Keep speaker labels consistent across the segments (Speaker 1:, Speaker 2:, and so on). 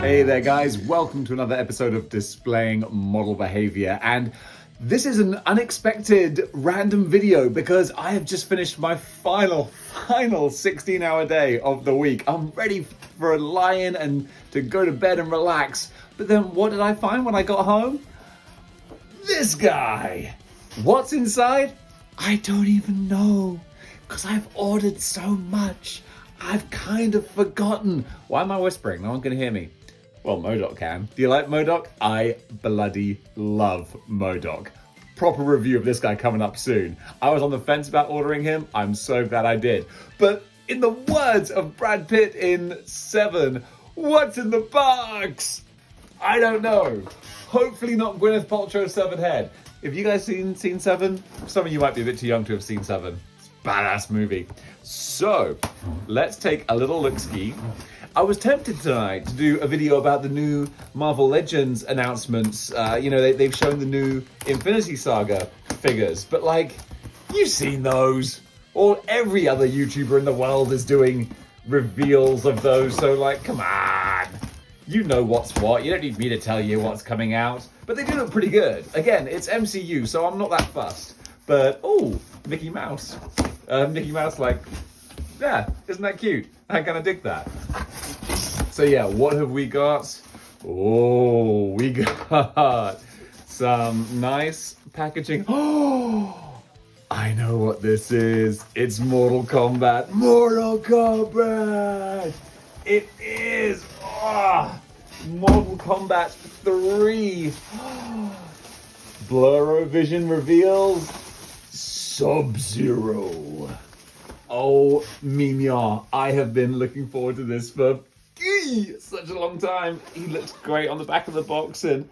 Speaker 1: Hey there guys, welcome to another episode of Displaying Model Behavior, and this is an unexpected random video because I have just finished my final 16-hour day of the week. I'm ready for a lie-in and to go to bed and relax, but then what did I find when I got home? This guy! What's inside? I don't even know, because I've ordered so much. I've kind of forgotten. Why am I whispering? No one can hear me. Well, MODOK can. Do you like MODOK? I bloody love MODOK. Proper review of this guy coming up soon. I was on the fence about ordering him. I'm so glad I did. But in the words of Brad Pitt in Seven, what's in the box? I don't know. Hopefully not Gwyneth Paltrow's severed head. Have you guys seen Seven? Some of you might be a bit too young to have seen Seven. It's a badass movie. So, let's take a little look-ski. I was tempted tonight to do a video about the new Marvel Legends announcements. They've shown the new Infinity Saga figures, but like, you've seen those. Or every other YouTuber in the world is doing reveals of those, so like, come on. You know what's what. You don't need me to tell you what's coming out. But they do look pretty good. Again, it's MCU, so I'm not that fussed. But, oh, Mickey Mouse. Mickey Mouse, like, yeah, isn't that cute? I kind of dig that. So yeah, what have we got? Oh, we got some nice packaging. Oh, I know what this is. It's Mortal Kombat. Mortal Kombat! It is! Oh, Mortal Kombat 3. Blur-O-Vision reveals Sub-Zero. Oh, mignon. I have been looking forward to this for such a long time. He looks great on the back of the box, and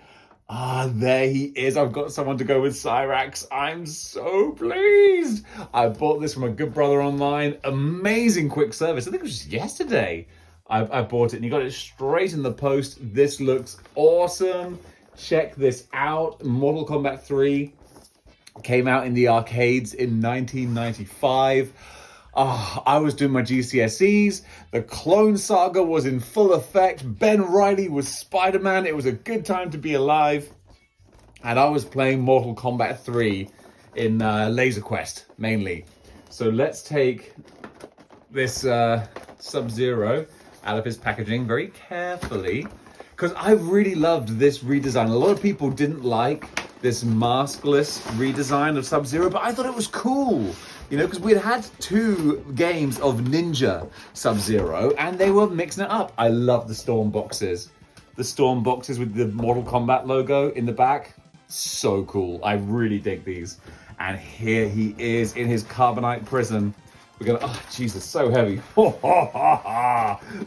Speaker 1: there he is. I've got someone to go with Cyrax. I'm so pleased. I bought this from a good brother online. Amazing quick service. I think it was just yesterday I bought it, and you got it straight in the post. This looks awesome. Check this out. Mortal Kombat 3 came out in the arcades in 1995. I was doing my GCSEs, the Clone Saga was in full effect, Ben Reilly was Spider-Man, it was a good time to be alive, and I was playing Mortal Kombat 3 in Laser Quest, mainly. So let's take this Sub-Zero out of his packaging very carefully, because I really loved this redesign. A lot of people didn't like this maskless redesign of Sub-Zero, but I thought it was cool. You know, because we'd had 2 games of Ninja Sub-Zero, and they were mixing it up. I love the Storm boxes. The Storm boxes with the Mortal Kombat logo in the back. So cool. I really dig these. And here he is in his carbonite prison. We're gonna, oh Jesus, so heavy.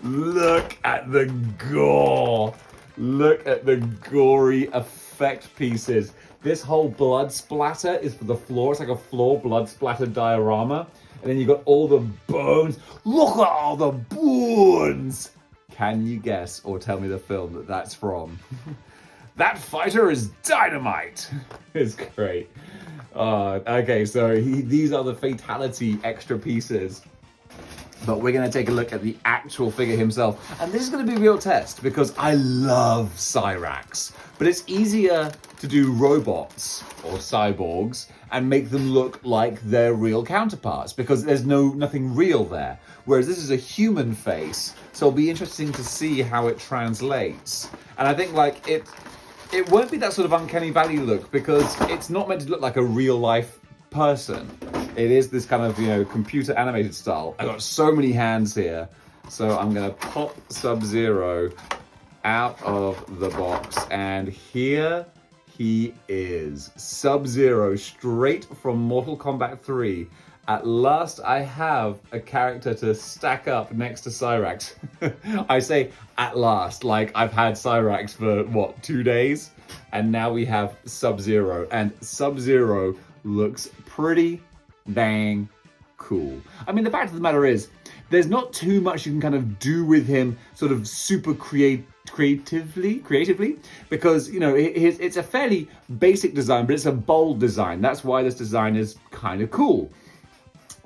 Speaker 1: Look at the gore. Look at the gory effect pieces. This whole blood splatter is for the floor. It's like a floor blood splatter diorama. And then you got all the bones. Look at all the bones. Can you guess or tell me the film that's from? That fighter is dynamite. It's great. Okay, so these are the fatality extra pieces. But we're going to take a look at the actual figure himself. And this is going to be a real test because I love Cyrax. But it's easier to do robots or cyborgs and make them look like their real counterparts because there's nothing real there. Whereas this is a human face. So it'll be interesting to see how it translates. And I think like it won't be that sort of uncanny valley look because it's not meant to look like a real life person. It is this kind of, computer animated style. I got so many hands here. So I'm gonna pop Sub-Zero out of the box. And here he is. Sub-Zero, straight from Mortal Kombat 3. At last I have a character to stack up next to Cyrax. I say at last, like I've had Cyrax for, 2 days? And now we have Sub-Zero. And Sub-Zero looks pretty dang cool. I mean, the fact of the matter is, there's not too much you can kind of do with him sort of super creatively, because, it's a fairly basic design, but it's a bold design. That's why this design is kind of cool.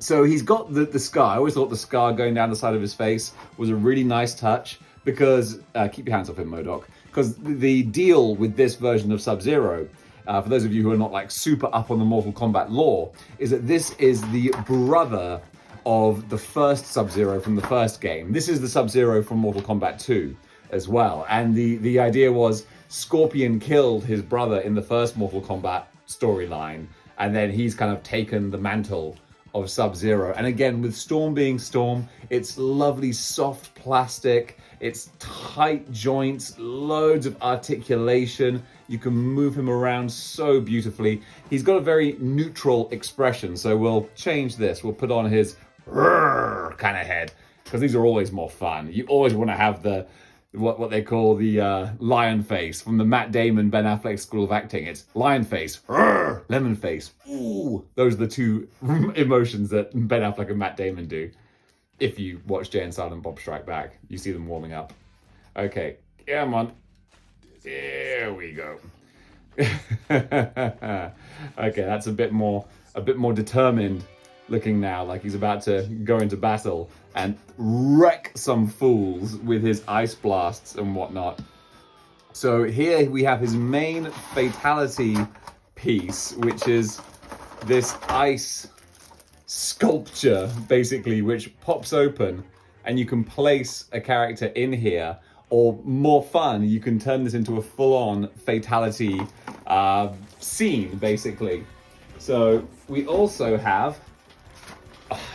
Speaker 1: So he's got the scar. I always thought the scar going down the side of his face was a really nice touch. because, keep your hands off him, MODOK, because the deal with this version of Sub-Zero, for those of you who are not like super up on the Mortal Kombat lore, is that this is the brother of the first Sub-Zero from the first game. This is the Sub-Zero from Mortal Kombat 2 as well. And the idea was Scorpion killed his brother in the first Mortal Kombat storyline, and then he's kind of taken the mantle of Sub-Zero. And again, with Storm being Storm, it's lovely soft plastic, it's tight joints, loads of articulation. You can move him around so beautifully. He's got a very neutral expression, so we'll change this. We'll put on his kind of head, because these are always more fun. You always want to have the what they call the lion face from the Matt Damon, Ben Affleck School of Acting. It's lion face, lemon face. Ooh, those are the two emotions that Ben Affleck and Matt Damon do. If you watch Jay and Silent Bob Strike Back, you see them warming up. Okay, come on. There we go. Okay, that's a bit more determined looking now, like he's about to go into battle and wreck some fools with his ice blasts and whatnot. So here we have his main fatality piece, which is this ice sculpture, basically, which pops open and you can place a character in here, or more fun, you can turn this into a full-on fatality scene, basically. So we also have,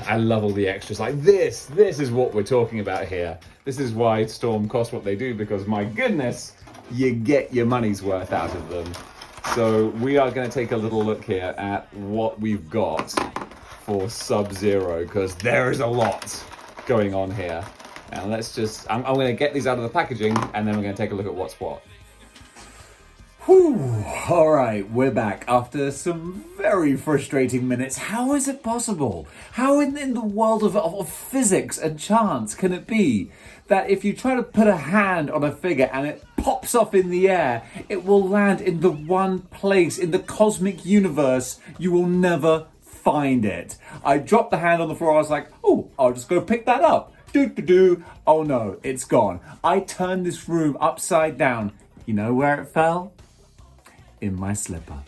Speaker 1: I love all the extras. Like this is what we're talking about here. This is why Storm cost what they do, because my goodness, you get your money's worth out of them. So we are going to take a little look here at what we've got for Sub-Zero, because there is a lot going on here. And let's just, I'm going to get these out of the packaging, and then we're going to take a look at what's what.
Speaker 2: Whew. All right, we're back after some very frustrating minutes. How is it possible? How in the world of physics and chance can it be that if you try to put a hand on a figure and it pops off in the air, it will land in the one place in the cosmic universe you will never find it? I dropped the hand on the floor. I was like, oh, I'll just go pick that up. Do. Oh no, it's gone. I turned this room upside down. You know where it fell? In my slipper.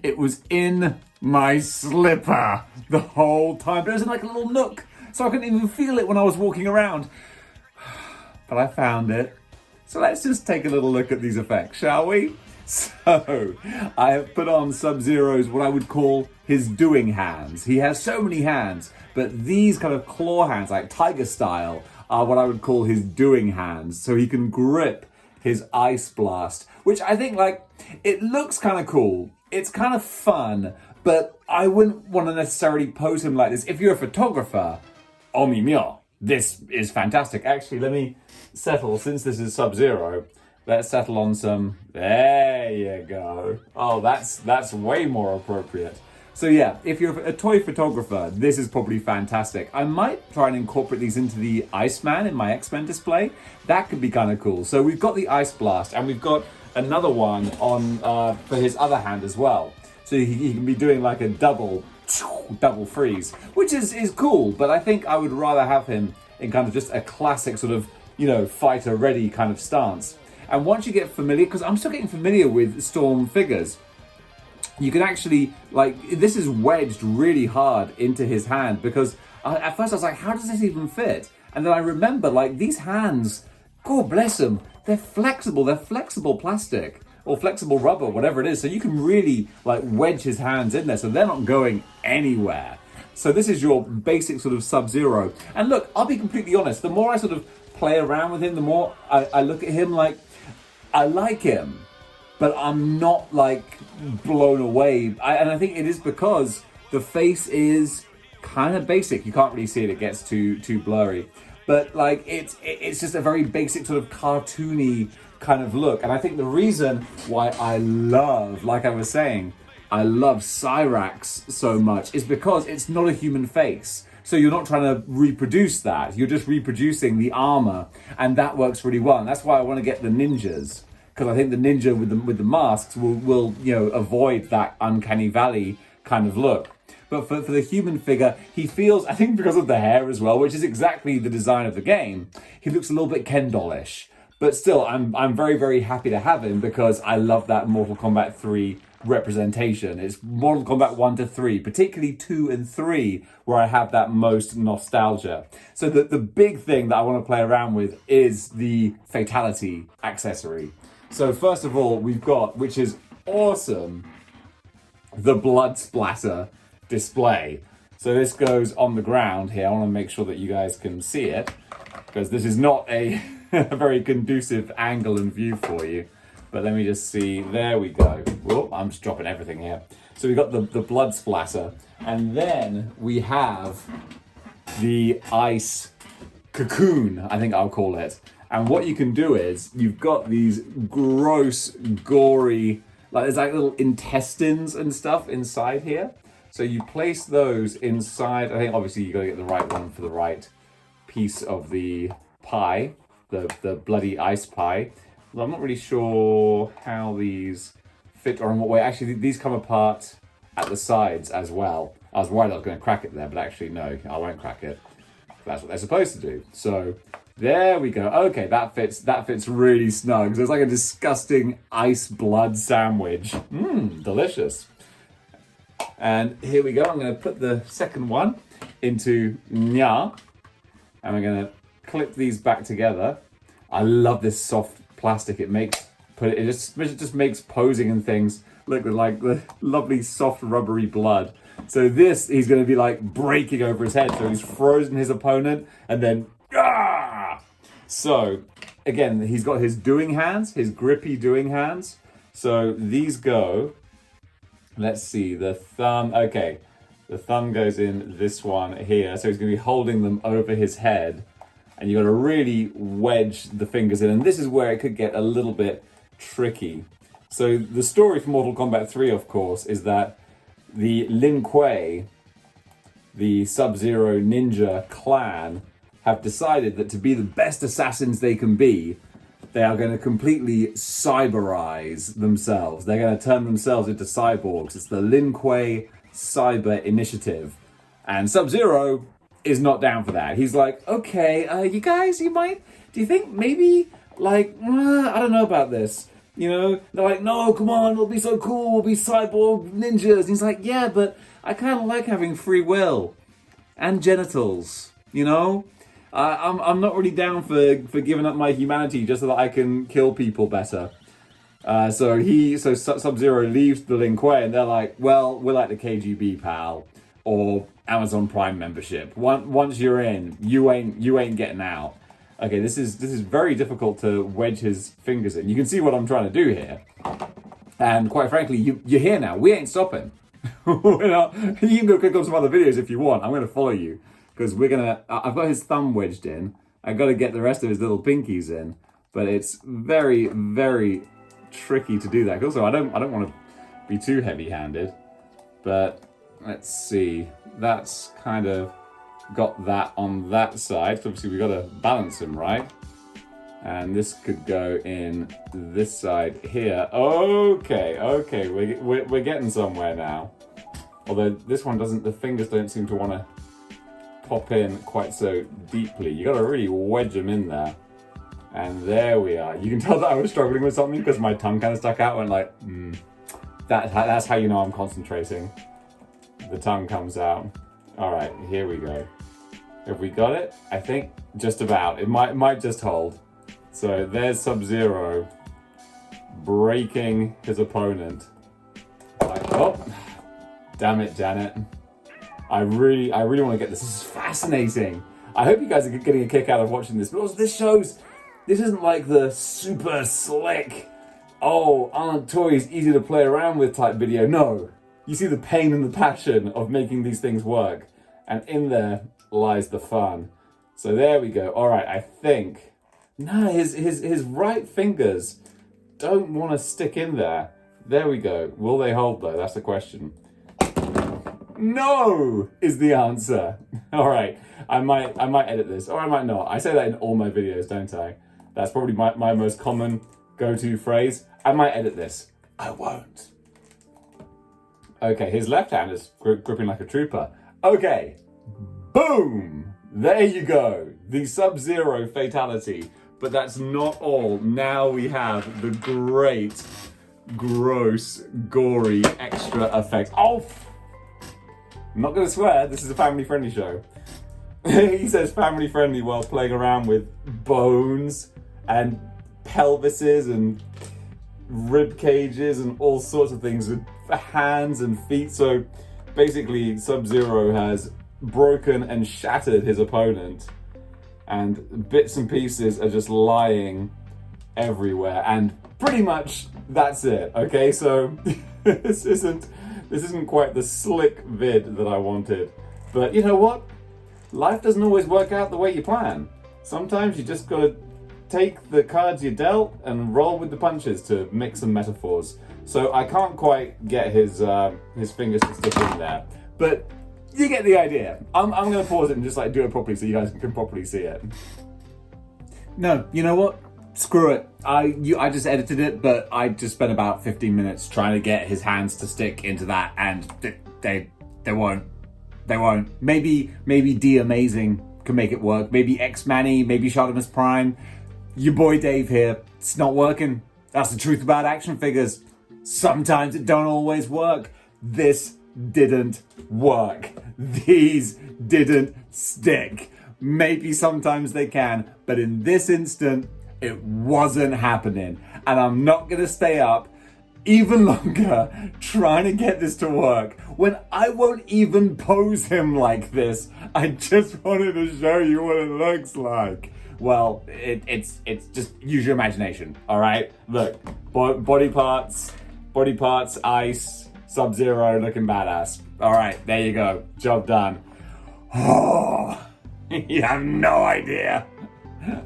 Speaker 2: It was in my slipper the whole time. But it was in like a little nook, so I couldn't even feel it when I was walking around. But I found it. So let's just take a little look at these effects, shall we? So, I have put on Sub-Zero's what I would call his doing hands. He has so many hands, but these kind of claw hands, like tiger style, are what I would call his doing hands. So he can grip his ice blast, which I think, like, it looks kind of cool. It's kind of fun, but I wouldn't want to necessarily pose him like this. If you're a photographer, oh mio, this is fantastic. Actually, let me settle, since this is Sub-Zero, let's settle on some, there you go. Oh, that's way more appropriate. So yeah, if you're a toy photographer, this is probably fantastic. I might try and incorporate these into the Iceman in my X-Men display. That could be kind of cool. So we've got the Ice Blast, and we've got another one on for his other hand as well. So he can be doing like a double freeze, which is cool, but I think I would rather have him in kind of just a classic sort of, fighter ready kind of stance. And once you get familiar, because I'm still getting familiar with Storm figures, you can actually, this is wedged really hard into his hand, because at first I was like, how does this even fit? And then I remember, these hands, God bless them, they're flexible plastic, or flexible rubber, whatever it is, so you can really, wedge his hands in there, so they're not going anywhere. So this is your basic sort of Sub-Zero. And look, I'll be completely honest, the more I sort of play around with him, the more I look at him, I like him, but I'm not blown away. And I think it is because the face is kind of basic. You can't really see it; it gets too blurry. But it's just a very basic sort of cartoony kind of look. And I think the reason why I love, like I was saying, I love Cyrax so much is because it's not a human face. So you're not trying to reproduce that. You're just reproducing the armor, and that works really well. And that's why I want to get the ninjas, because I think the ninja with the masks will avoid that uncanny valley kind of look. But for the human figure, he feels, I think because of the hair as well, which is exactly the design of the game, he looks a little bit Ken dollish. But still, I'm very, very happy to have him because I love that Mortal Kombat 3 representation. It's Mortal Kombat 1 to 3, particularly 2 and 3, where I have that most nostalgia. So the big thing that I want to play around with is the fatality accessory. So first of all, we've got, which is awesome, the blood splatter display. So this goes on the ground here. I want to make sure that you guys can see it because this is not a very conducive angle and view for you. But let me just see. There we go. Whoa, I'm just dropping everything here. So we've got the blood splatter. And then we have the ice cocoon, I think I'll call it. And what you can do is you've got these gross, gory, like there's like little intestines and stuff inside here. So you place those inside. I think obviously you got to get the right one for the right piece of the pie, the bloody ice pie. Well, I'm not really sure how these fit or in what way. Actually, these come apart at the sides as well. I was worried I was going to crack it there, but actually no, I won't crack it. That's what they're supposed to do. So there we go. Okay, that fits really snug. So it's like a disgusting ice blood sandwich. Delicious. And here we go. I'm going to put the second one into Nya. And we're going to clip these back together. I love this soft plastic. It just makes posing and things look like the lovely soft rubbery blood. So this, he's going to be like breaking over his head. So he's frozen his opponent and then So again, he's got his doing hands, his grippy doing hands. So these go, let's see, the thumb, okay. The thumb goes in this one here. So he's going to be holding them over his head. And you've got to really wedge the fingers in. And this is where it could get a little bit tricky. So the story for Mortal Kombat 3, of course, is that the Lin Kuei, the Sub-Zero ninja clan, have decided that to be the best assassins they can be, they are going to completely cyberize themselves. They're going to turn themselves into cyborgs. It's the Lin Kuei Cyber Initiative. And Sub-Zero is not down for that. He's like, okay, you guys, do you think maybe, like, I don't know about this. You know, they're like, no, come on, it'll be so cool, we'll be cyborg ninjas. And he's like, yeah, but I kind of like having free will and genitals, you know? I'm not really down for giving up my humanity just so that I can kill people better. So Sub-Zero leaves the Lin Kuei and they're like, well, we're like the KGB, pal, or Amazon Prime membership. Once you're in, you ain't getting out. Okay, this is very difficult to wedge his fingers in. You can see what I'm trying to do here. And quite frankly, you're here now. We ain't stopping. We're not, you can go click on some other videos if you want. I'm going to follow you. Because I've got his thumb wedged in. I've got to get the rest of his little pinkies in. But it's very, very tricky to do that. Also, I don't want to be too heavy-handed. But let's see. That's kind of got that on that side. So obviously we've got to balance him, right? And this could go in this side here. Okay, we're getting somewhere now. Although this one doesn't, the fingers don't seem to want to pop in quite so deeply. You got to really wedge them in there. And there we are. You can tell that I was struggling with something because my tongue kind of stuck out and like, that's how you know I'm concentrating. The tongue comes out. All right, here we go. Have we got it? I think just about. It might just hold. So there's Sub-Zero breaking his opponent. Like, oh, damn it, Janet. I really want to get this. This is fascinating. I hope you guys are getting a kick out of watching this. But also this shows, this isn't like the super slick, oh, aren't toys easy to play around with type video. No. You see the pain and the passion of making these things work. And in there lies the fun. So there we go. All right, I think. No, his right fingers don't want to stick in there. There we go. Will they hold though? That's the question. No is the answer. All right, I might edit this, or I might not. I say that in all my videos, don't I? That's probably my most common go-to phrase. I might edit this. I won't. Okay, his left hand is gripping like a trooper. Okay, boom! There you go, the Sub-Zero fatality. But that's not all. Now we have the great, gross, gory extra effects. Oh! I'm not gonna swear, this is a family-friendly show. He says family-friendly while playing around with bones and pelvises and rib cages and all sorts of things with hands and feet. So basically, Sub-Zero has broken and shattered his opponent, and bits and pieces are just lying everywhere, and pretty much that's it. Okay, so this isn't quite the slick vid that I wanted, but you know what? Life doesn't always work out the way you plan. Sometimes you just gotta take the cards you dealt and roll with the punches, to mix some metaphors. So I can't quite get his fingers to stick in there, but you get the idea. I'm gonna pause it and just like do it properly so you guys can properly see it. No, you know what? Screw it. I just edited it, but I just spent about 15 minutes trying to get his hands to stick into that, and they won't. They won't. Maybe D Amazing can make it work. Maybe X-Manny, maybe Shartimus Prime. Your boy Dave here. It's not working. That's the truth about action figures. Sometimes it don't always work. This didn't work. These didn't stick. Maybe sometimes they can, but in this instant, it wasn't happening. And I'm not gonna stay up even longer trying to get this to work when I won't even pose him like this. I just wanted to show you what it looks like. Well, it's just use your imagination, all right? Look, body parts, ice, Sub-Zero looking badass. All right, there you go, job done. Oh, you have no idea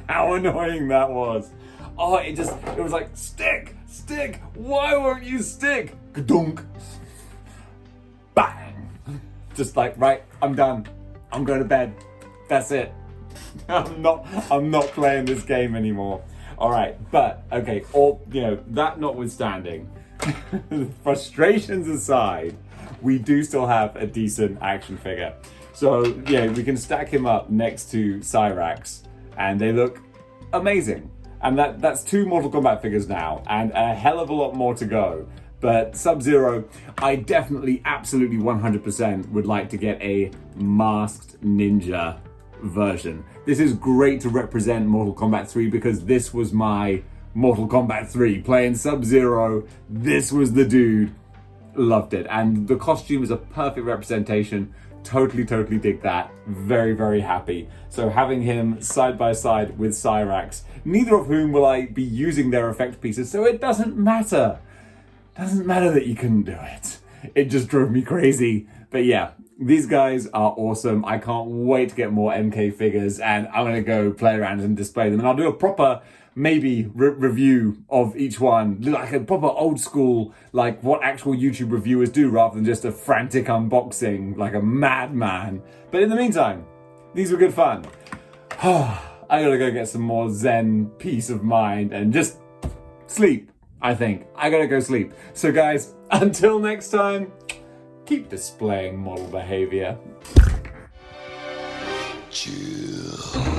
Speaker 2: how annoying that was. Oh, it was like, stick, why won't you stick? Gadunk. Bang. Just like, right, I'm done. I'm going to bed. That's it. I'm not playing this game anymore. All right, but okay, that notwithstanding, frustrations aside, we do still have a decent action figure. So yeah, we can stack him up next to Cyrax, and they look amazing. And that's 2 Mortal Kombat figures now, and a hell of a lot more to go. But Sub-Zero, I definitely, absolutely 100% would like to get a masked ninja version. This is great to represent Mortal Kombat 3 because this was my Mortal Kombat 3. Playing Sub-Zero, this was the dude. Loved it. And the costume is a perfect representation. Totally dig that. Very, very happy. So having him side by side with Cyrax, neither of whom will I be using their effect pieces, so it doesn't matter. Doesn't matter that you couldn't do it. It just drove me crazy. But yeah, these guys are awesome. I can't wait to get more MK figures, and I'm gonna go play around and display them. And I'll do a proper, maybe, review of each one. Like a proper old school, like what actual YouTube reviewers do, rather than just a frantic unboxing, like a madman. But in the meantime, these were good fun. I gotta go get some more zen peace of mind and just sleep, I think. I gotta go sleep. So guys, until next time, keep displaying model behavior.
Speaker 3: Chill.